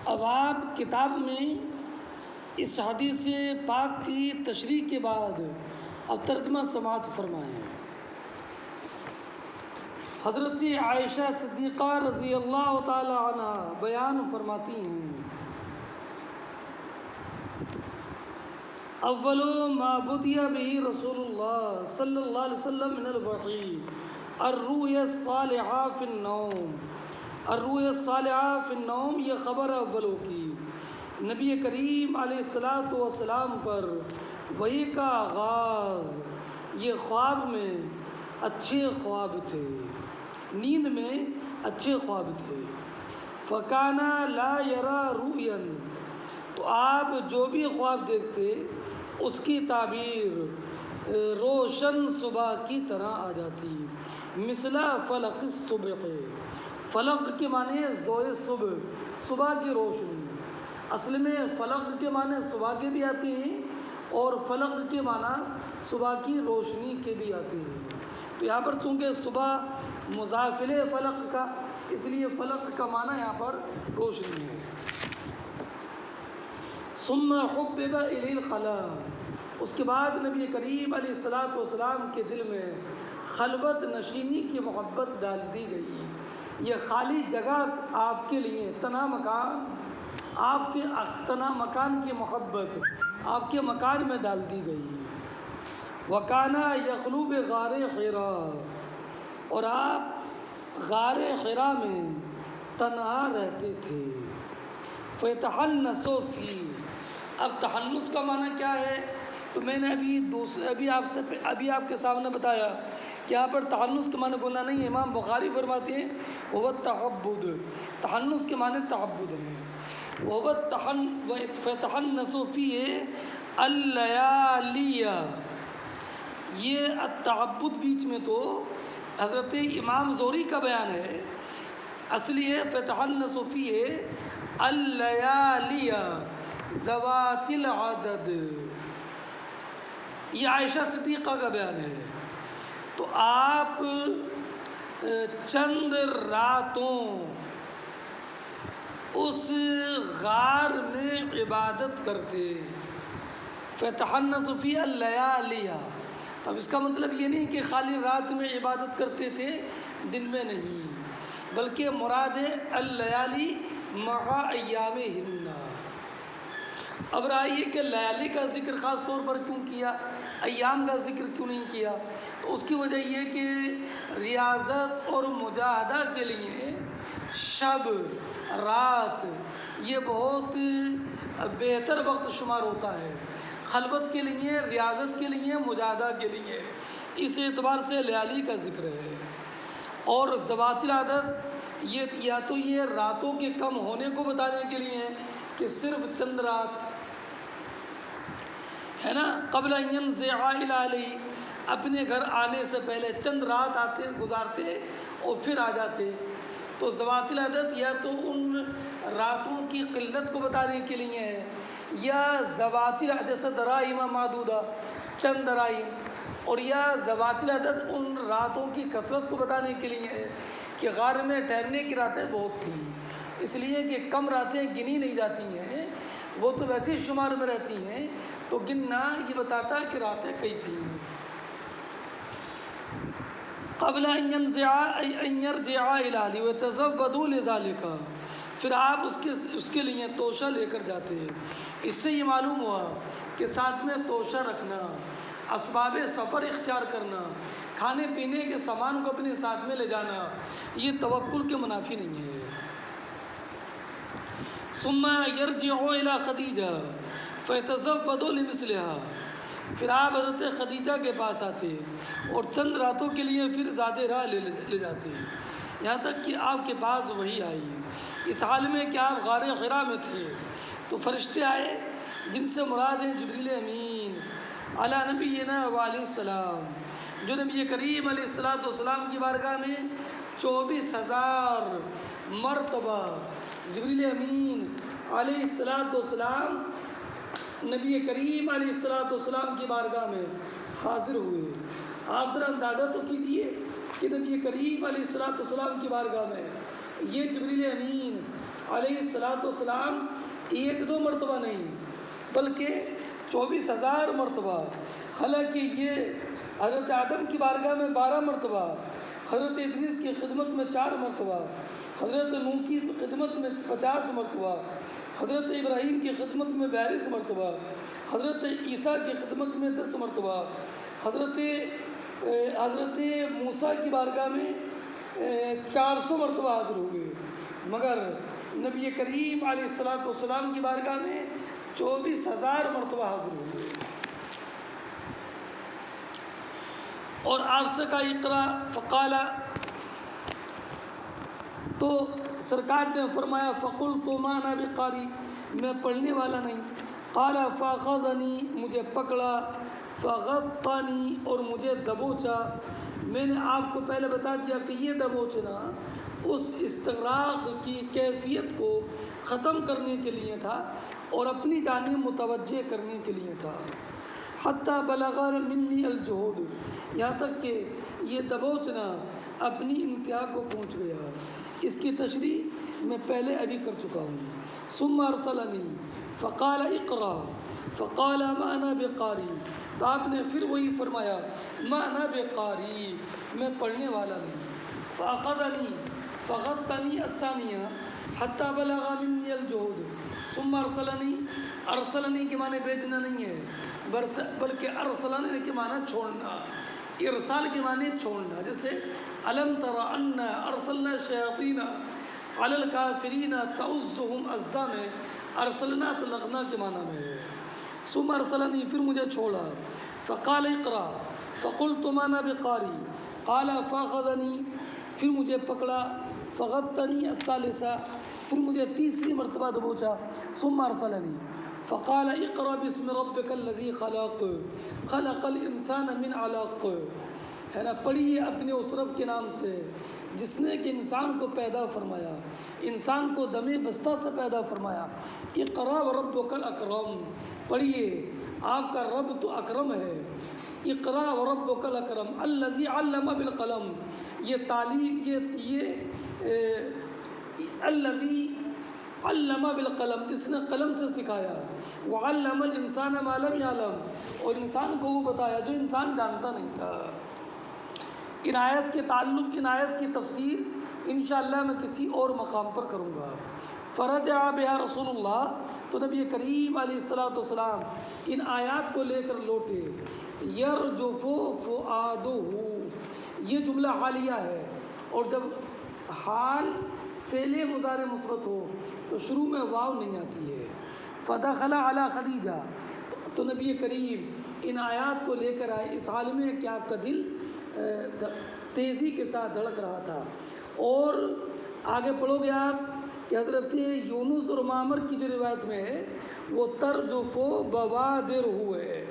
اب آپ کتاب میں اس حدیث پاک کی تشریح کے بعد اب ترجمہ سماعت فرمائیں۔ حضرت عائشہ صدیقہ رضی اللہ تعالی عنہ بیان فرماتی ہیں، اول ما بدی به رسول اللہ صلی اللہ علیہ وسلم من الوحی الرؤیا الصالحہ فی النوم۔ الرؤیا الصالحہ فی النوم یہ خبر اولوں کی نبی کریم علیہ الصلاۃ والسلام پر وحی کا آغاز یہ خواب میں اچھے خواب تھے، نیند میں اچھے خواب تھے۔ فکان لا یرا رؤیا، تو آپ جو بھی خواب دیکھتے اس کی تعبیر روشن صبح کی طرح آ جاتی، مثل فلق الصبح۔ فلق کے معنی ضوء صبح، صبح کی روشنی۔ اصل میں فلق کے معنی صبح کے بھی آتے ہیں اور فلق کے معنی صبح کی روشنی کے بھی آتے ہیں۔ تو یہاں پر چونکہ صبح مضاف ہے فلق کا، اس لیے فلق کا معنی یہاں پر روشنی ہے۔ ثم حبب الی الخلاء، اس کے بعد نبی کریم علیہ الصلاۃ والسلام کے دل میں خلوت نشینی کی محبت ڈال دی گئی۔ یہ خالی جگہ آپ کے لیے تنہا مکان، آپ کے تنہا مکان کی محبت آپ کے مکان میں ڈال دی گئی۔ وکانا یخلو بغار حراء، اور آپ غار حراء میں تنہا رہتے تھے۔ فیتحنس فیہ، اب تحنس کا معنی کیا ہے؟ تو میں نے ابھی آپ کے سامنے بتایا کہ یہاں پر تحنس کے معنی گناہ نہیں ہے۔ امام بخاری فرماتے ہیں وہ تعبد، تحنس کے معنی تعبد ہیں۔ وہ فیتحنس فیہ اللیالی، یہ التعبد بیچ میں تو حضرت امام زہری کا بیان ہے، اصلی ہے فیتحنس فیہ اللیالی ذوات العدد، یہ عائشہ صدیقہ کا بیان ہے۔ تو آپ چند راتوں اس غار میں عبادت کرتے، فیتحنس فیہ اللیالی۔ تو اب اس کا مطلب یہ نہیں کہ خالی رات میں عبادت کرتے تھے، دن میں نہیں، بلکہ مراد ہے اللیالی مع ایامہن۔ اب رائے کہ لیالی کا ذکر خاص طور پر کیوں کیا، ایام کا ذکر کیوں نہیں کیا؟ تو اس کی وجہ یہ کہ ریاضت اور مجاہدہ کے لیے شب رات یہ بہت بہتر وقت شمار ہوتا ہے، خلوت کے لیے، ریاضت کے لیے، مجاہدہ کے لیے، اس اعتبار سے لیالی کا ذکر ہے۔ اور ذوات العدد یہ یا تو یہ راتوں کے کم ہونے کو بتانے کے لیے ہے کہ صرف چند رات ہے نا، قبل ان ينزع الى، اپنے گھر آنے سے پہلے چند رات آتے گزارتے اور پھر آ جاتے۔ تو ذوات العدد یا تو ان راتوں کی قلت کو بتانے کے لیے ہے، یا ذوات العدد جیسے دراہم معدودہ، چند دراہم، اور یا ذوات العدد ان راتوں کی کثرت کو بتانے کے لیے ہے کہ غار میں ٹھہرنے کی راتیں بہت تھیں، اس لیے کہ کم راتیں گنی نہیں جاتی ہیں، وہ تو ویسے شمار میں رہتی ہیں، تو گننا یہ بتاتا ہے کہ راتیں کئی تھیں۔ قبل ان يرجع الى ويتزودوا لذلك، پھر آپ اس کے لیے توشہ لے کر جاتے ہیں۔ اس سے یہ معلوم ہوا کہ ساتھ میں توشہ رکھنا، اسباب سفر اختیار کرنا، کھانے پینے کے سامان کو اپنے ساتھ میں لے جانا، یہ توکل کے منافی نہیں ہے۔ ثم يرجع الى خدیجہ فیتزودوا لمثلها، پھر آپ حضرت خدیجہ کے پاس آتے اور چند راتوں کے لیے پھر زیادہ راہ لے جاتے، یہاں تک کہ آپ کے پاس وحی آئی۔ اس حال میں کہ آپ غار حراء میں تھے تو فرشتے آئے جن سے مراد ہیں جبریل امین علی نبینا وعلیہ السلام، جو نبی کریم علیہ الصلاۃ والسلام کی بارگاہ میں 24,000 مرتبہ جبریل امین علیہ الصلاۃ والسلام نبی کریم علیہ الصلاۃ والسلام کی بارگاہ میں حاضر ہوئے۔ آپ ذرا اندازہ تو کیجیے کہ نبی کریم علیہ الصلاۃ والسلام کی بارگاہ میں یہ جبریل امین علیہ السلام ایک دو مرتبہ نہیں بلکہ 24,000 مرتبہ، حالانکہ یہ حضرت آدم کی بارگاہ میں 12 مرتبہ، حضرت ادریس کی خدمت میں 4 مرتبہ، حضرت نوح کی خدمت میں 50 مرتبہ، حضرت ابراہیم کی خدمت میں 42 مرتبہ، حضرت عیسیٰ کی خدمت میں 10 مرتبہ، حضرت موسیٰ کی بارگاہ میں 400 مرتبہ حاضر ہوئے، مگر نبی کریم علیہ السلام کی بارگاہ میں 24,000 مرتبہ حاضر ہوئے۔ اور آپ سے کہا اقرا فقال، تو سرکار نے فرمایا فقلت ما انا بقاری، میں پڑھنے والا نہیں، قال فاخذنی، مجھے پکڑا، فغطنی، اور مجھے دبوچا۔ میں نے آپ کو پہلے بتا دیا کہ یہ دبوچنا اس استغراق کی کیفیت کو ختم کرنے کے لیے تھا اور اپنی جانب متوجہ کرنے کے لیے تھا۔ حتیٰ بلغ منی الجہود، یہاں تک کہ یہ دبوچنا اپنی انتہا کو پہنچ گیا۔ اس کی تشریح میں پہلے ابھی کر چکا ہوں۔ ثم ارسلنی فقال اقرا فقال ما انا بقاری، تو آپ نے پھر وہی فرمایا ما انا بقاری، میں پڑھنے والا نہیں۔ فاخذنی فغطنی الثانیہ حتیٰ بلغ منی الجہود ثم ارسلنی، ارسلنی کے معنی بھیجنا نہیں ہے بلکہ ارسلنی کے معنی چھوڑنا، ارسال کے معنی چھوڑنا، جیسے الم تر انا ارسلنا الشیاطین علی الکافرین تعزهم عزا میں ارسلنا تلغنا کے معنی میں ہے۔ ثم ارسلنی، پھر مجھے چھوڑا، فقال اقرا فقلت ما انا بقاری، قال فاخذنی، پھر مجھے پکڑا، فغطنی الثالثہ، پھر مجھے تیسری مرتبہ دبوچا، ثم ارسلنی فقال اقرا باسم ربک الذی خلق خلق الانسان من علق، ہے نا، پڑھیے اپنے اس رب کے نام سے جس نے کہ انسان کو پیدا فرمایا، انسان کو دم بستہ سے پیدا فرمایا۔ اقرا وربک الاکرم، پڑھیے آپ کا رب تو اکرم ہے۔ اقرا وربک الاکرم الذی علم بالقلم، یہ تعلیم، یہ الذی علم بالقلم، جس نے قلم سے سکھایا، وعلم الانسان ما لم یعلم، اور انسان کو وہ بتایا جو انسان جانتا نہیں تھا۔ ان آیت کے تعلق، ان آیت کی تفسیر انشاءاللہ میں کسی اور مقام پر کروں گا۔ فرجع بها رسول اللہ، تو نبی کریم علیہ السلام ان آیات کو لے کر لوٹے۔ یرجف فؤادہ، یہ جملہ حالیہ ہے، اور جب حال فعل مضارع مثبت ہو تو شروع میں واو نہیں آتی ہے۔ فدخل علی خدیجہ، تو نبی کریم ان آیات کو لے کر آئے اس حال میں کہ آپ کا دل تیزی کے ساتھ دھڑک رہا تھا۔ اور آگے پڑھو گے آپ کہ حضرت یونس اور معمر کی جو روایت میں ہے وہ ترجف بوادر ہوئے،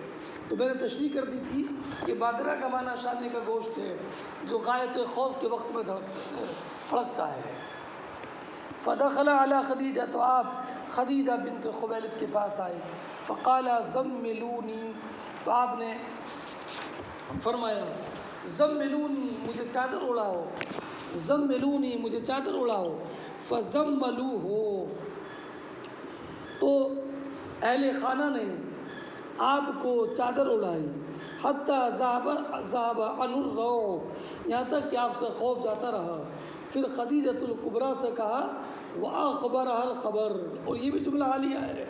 تو میں نے تشریح کر دی تھی کہ بادرہ کا معنی شانے کا گوشت ہے جو غایت خوف کے وقت میں پھڑکتا ہے۔ فدخل علی خدیجہ، تو آپ خدیجہ بنت خویلد کے پاس آئے۔ فقال زملونی، تو آپ نے فرمایا زملونی، مجھے چادر اڑاؤ، زملونی، مجھے چادر اڑاؤ۔ فزملوہ، تو اہل خانہ نے آپ کو چادر اڑائی۔ حتیٰ ذہب عن الروع، یہاں تک کہ آپ سے خوف جاتا رہا۔ پھر خدیجۃ الکبریٰ سے کہا وَأَخْبَرَهَا الْخَبَرَ، اور یہ بھی جملہ حالیہ ہے،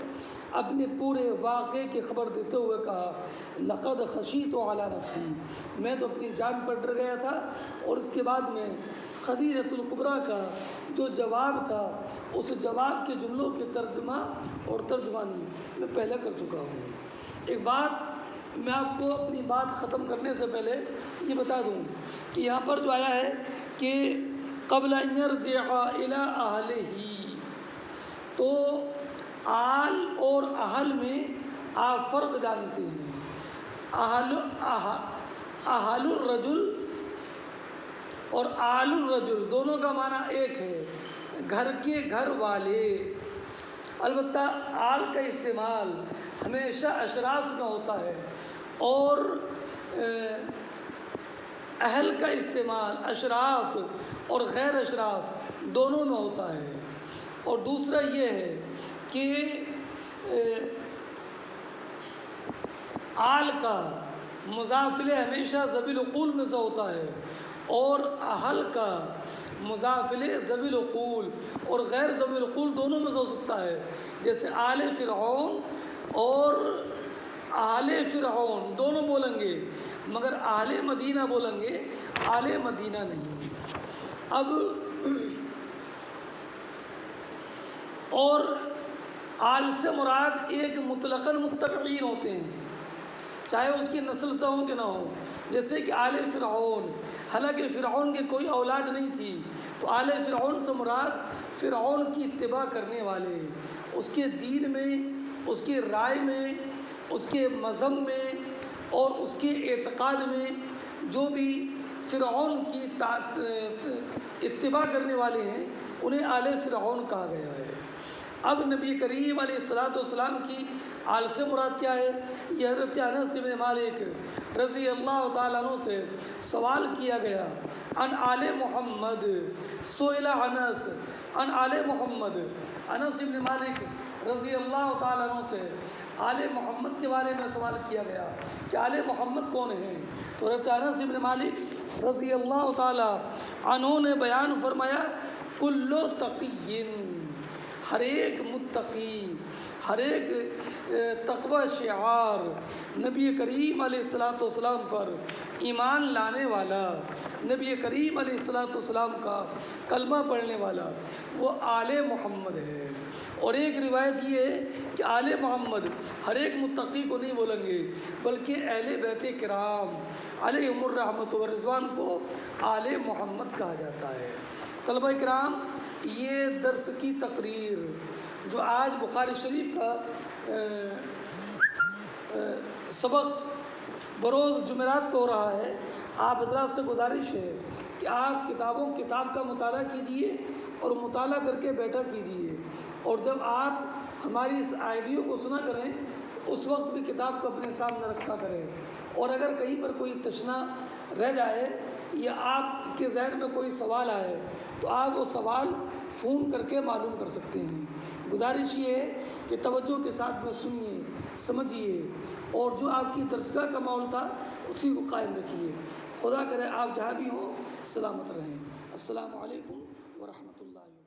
اپنے پورے واقعے کی خبر دیتے ہوئے کہا لقد خشیت علی نفسی، میں تو اپنی جان پر ڈر گیا تھا۔ اور اس کے بعد میں خدیجۃ الکبریٰ کا جو جواب تھا اس جواب کے جملوں کے ترجمہ اور ترجمانی میں پہلے کر چکا ہوں۔ ایک بات میں آپ کو اپنی بات ختم کرنے سے پہلے یہ بتا دوں کہ یہاں پر جو آیا ہے کہ قبل ان یرجع الی اہلہ، تو آل اور اہل میں آپ فرق جانتے ہیں۔ اہل الرجل اور آل الرجل دونوں کا معنی ایک ہے، گھر کے گھر والے۔ البتہ آل کا استعمال ہمیشہ اشراف میں ہوتا ہے اور اہل کا استعمال اشراف اور غیر اشراف دونوں میں ہوتا ہے۔ اور دوسرا یہ ہے کہ آل کا مضاف الیہ ہمیشہ ذوی العقول میں سے ہوتا ہے، اور اہل کا مضاف الیہ ذوی العقول اور غیر ذوی العقول دونوں میں سے ہو سکتا ہے۔ جیسے آل فرعون اور اہل فرعون دونوں بولیں گے، مگر اہل مدینہ بولیں گے، آل مدینہ نہیں۔ اب اور آل سے مراد ایک مطلقاً متبعین ہوتے ہیں، چاہے اس کی نسل سے ہوں کہ نہ ہو۔ جیسے کہ آل فرعون، حالانکہ فرعون کی کوئی اولاد نہیں تھی، تو آل فرعون سے مراد فرعون کی اتباع کرنے والے، اس کے دین میں، اس کی رائے میں، اس کے مذہب میں اور اس کے اعتقاد میں جو بھی فرعون کی اتباع کرنے والے ہیں انہیں آل فرعون کہا گیا ہے۔ اب نبی کریم علیہ السلام کی آل سے مراد کیا ہے؟ یہ حضرت انس بن مالک رضی اللہ تعالیٰ عنہ سے سوال کیا گیا، ان آل محمد سئل انس ان آل محمد، انس بن مالک رضی اللہ تعالیٰ عنہ سے آل محمد کے بارے میں سوال کیا گیا کہ آل محمد کون ہیں؟ تو حضرت انس بن مالک رضی اللہ تعالیٰ عنہ نے بیان فرمایا، کل تقی، ہر ایک متقی، ہر ایک تقوی شعار، نبی کریم علیہ السلام پر ایمان لانے والا، نبی کریم علیہ السلام کا کلمہ پڑھنے والا، وہ آل محمد ہے۔ اور ایک روایت یہ ہے کہ آل محمد ہر ایک متقی کو نہیں بولیں گے، بلکہ اہل بیت کرام علیہم الرحمۃ والرضوان کو آل محمد کہا جاتا ہے۔ طلبہ کرام، یہ درس کی تقریر جو آج بخاری شریف کا سبق بروز جمعرات کو ہو رہا ہے، آپ حضرات سے گزارش ہے کہ آپ کتاب کا مطالعہ کیجئے اور مطالعہ کر کے بیٹھا کیجئے، اور جب آپ ہماری اس آڈیو کو سنا کریں تو اس وقت بھی کتاب کو اپنے سامنے رکھا کریں، اور اگر کہیں پر کوئی تشنا رہ جائے یا آپ کے ذہن میں کوئی سوال آئے تو آپ وہ سوال فون کر کے معلوم کر سکتے ہیں۔ گزارش یہ ہے کہ توجہ کے ساتھ میں سنیے، سمجھیے، اور جو آپ کی درسگاہ کا ماحول تھا اسی کو قائم رکھیے۔ خدا کرے آپ جہاں بھی ہوں سلامت رہیں۔ السلام علیکم ورحمۃ اللہ۔